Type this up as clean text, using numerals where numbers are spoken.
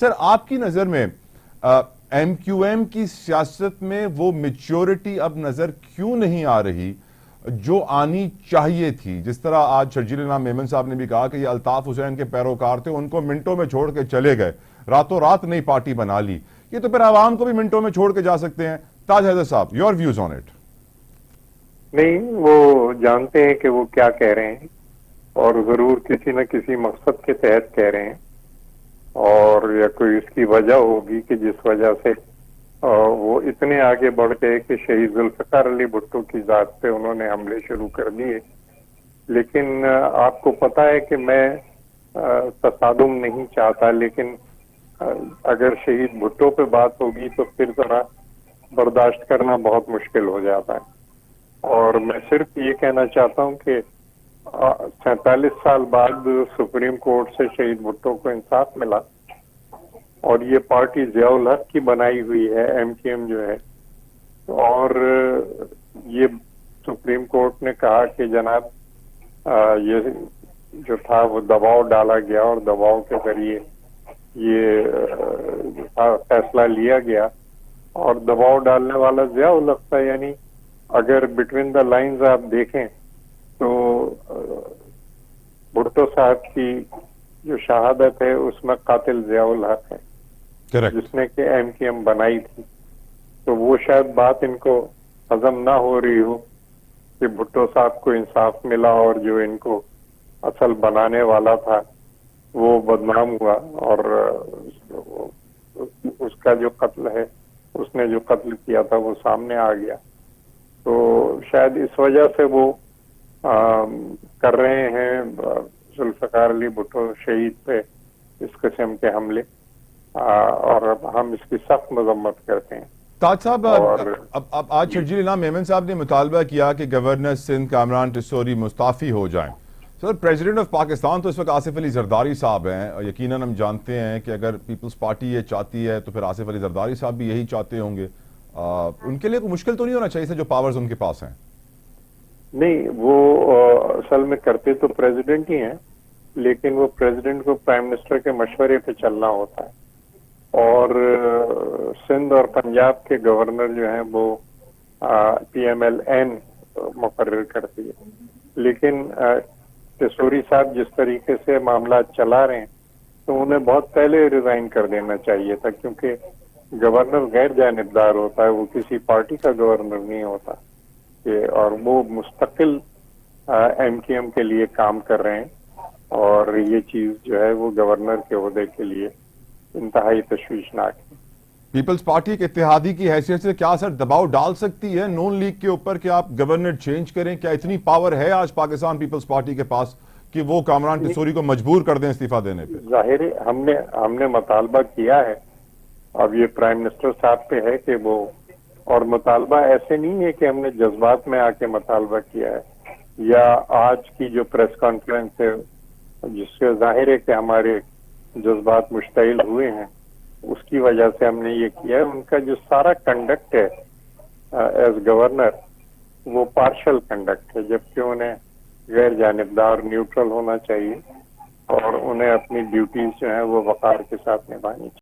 سر آپ کی نظر میں ایم کیو ایم کی سیاست میں وہ میچورٹی اب نظر کیوں نہیں آ رہی جو آنی چاہیے تھی؟ جس طرح آج شرجیل انعام میمن صاحب نے بھی کہا کہ یہ الطاف حسین کے پیروکار تھے، ان کو منٹوں میں چھوڑ کے چلے گئے، راتوں رات نئی پارٹی بنا لی، یہ تو پھر عوام کو بھی منٹوں میں چھوڑ کے جا سکتے ہیں۔ تاج حیدر صاحب، یور ویوز آن اٹ؟ نہیں، وہ جانتے ہیں کہ وہ کیا کہہ رہے ہیں اور ضرور کسی نہ کسی مقصد کے تحت کہہ رہے ہیں، اور یا کوئی اس کی وجہ ہوگی کہ جس وجہ سے وہ اتنے آگے بڑھ گئے کہ شہید ذوالفقار علی بھٹو کی ذات پہ انہوں نے حملے شروع کر دیے۔ لیکن آپ کو پتا ہے کہ میں تصادم نہیں چاہتا، لیکن اگر شہید بھٹو پہ بات ہوگی تو پھر ذرا برداشت کرنا بہت مشکل ہو جاتا ہے۔ اور میں صرف یہ کہنا چاہتا ہوں کہ 47 سال بعد سپریم کورٹ سے شہید بھٹو کو انصاف ملا، اور یہ پارٹی ضیاء الحق کی بنائی ہوئی ہے، ایم کیو ایم جو ہے، اور یہ سپریم کورٹ نے کہا کہ جناب یہ جو تھا وہ دباؤ ڈالا گیا اور دباؤ کے ذریعے یہ فیصلہ لیا گیا، اور دباؤ ڈالنے والا ضیاء الحق تھا۔ یعنی اگر بٹوین دا لائنز آپ دیکھیں تو بھٹو صاحب کی جو شہادت ہے اس میں قاتل ضیاء الحق ہے، جس نے کہ ایم کیو ایم بنائی تھی۔ تو وہ شاید بات ان کو ہضم نہ ہو رہی ہو کہ بھٹو صاحب کو انصاف ملا اور جو ان کو اصل بنانے والا تھا وہ بدنام ہوا، اور اس کا جو قتل ہے، اس نے جو قتل کیا تھا وہ سامنے آ گیا۔ تو شاید اس وجہ سے وہ کر رہے ہیں ذوالفقار علی بھٹو شہید پہ اس قسم کے حملے، اور ہم اس کی سخت مذمت کرتے ہیں۔ تاج صاحب، اب آج شرجیل انعام میمن صاحب نے مطالبہ کیا کہ گورنر سندھ کامران ٹسوری مستعفی ہو جائیں۔ سر، پریزیڈنٹ آف پاکستان تو اس وقت آصف علی زرداری صاحب ہیں، اور یقیناً ہم جانتے ہیں کہ اگر پیپلز پارٹی یہ چاہتی ہے تو پھر آصف علی زرداری صاحب بھی یہی چاہتے ہوں گے۔ ان کے لیے کوئی مشکل تو نہیں ہونا چاہیے جو پاورز ان کے پاس ہیں؟ نہیں، وہ اصل میں کرتے تو پریزیڈنٹ ہی ہیں، لیکن وہ پریزیڈنٹ کو پرائم منسٹر کے مشورے پہ چلنا ہوتا ہے، اور سندھ اور پنجاب کے گورنر جو ہیں وہ پی ایم ایل این مقرر کرتی ہے۔ لیکن ٹسوری صاحب جس طریقے سے معاملات چلا رہے ہیں تو انہیں بہت پہلے ریزائن کر دینا چاہیے تھا، کیونکہ گورنر غیر جانبدار ہوتا ہے، وہ کسی پارٹی کا گورنر نہیں ہوتا، اور وہ مستقل ایم کیو ایم کے لیے کام کر رہے ہیں، اور یہ چیز جو ہے وہ گورنر کے عہدے کے لیے انتہائی تشویشناک ہے۔ پیپلز پارٹی کے اتحادی کی حیثیت سے کیا سر دباؤ ڈال سکتی ہے نون لیگ کے اوپر کہ آپ گورنر چینج کریں؟ کیا اتنی پاور ہے آج پاکستان پیپلز پارٹی کے پاس کہ وہ کامران ٹسوری کو مجبور کر دیں استعفیٰ دینے پہ؟ ظاہر ہے ہم نے مطالبہ کیا ہے، اب یہ پرائم منسٹر صاحب پہ ہے کہ وہ، اور مطالبہ ایسے نہیں ہے کہ ہم نے جذبات میں آ کے مطالبہ کیا ہے، یا آج کی جو پریس کانفرنس ہے جس سے ظاہر ہے کہ ہمارے جذبات مشتعل ہوئے ہیں، اس کی وجہ سے ہم نے یہ کیا ہے۔ ان کا جو سارا کنڈکٹ ہے ایز گورنر وہ پارشل کنڈکٹ ہے، جبکہ انہیں غیر جانبدار نیوٹرل ہونا چاہیے، اور انہیں اپنی ڈیوٹیز جو ہیں وہ وقار کے ساتھ نبھانی چاہیے۔